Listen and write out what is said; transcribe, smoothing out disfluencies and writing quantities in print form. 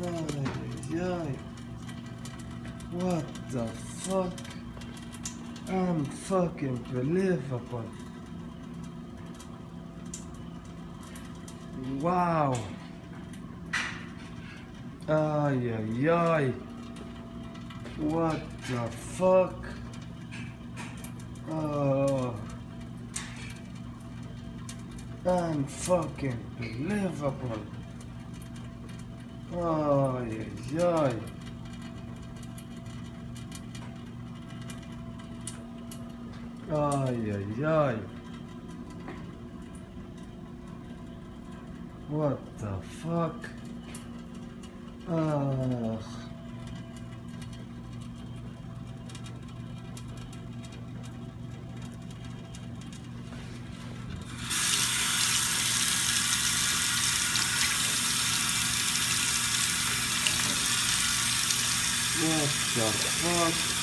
Ay, ay, ay. What the fuck? Unfucking believable. Wow. Ay, ay, ay. What the fuck? Oh. Unfucking believable. Ay, ay, ay. Ay, ay, ay. What the fuck? Ugh. What the fuck?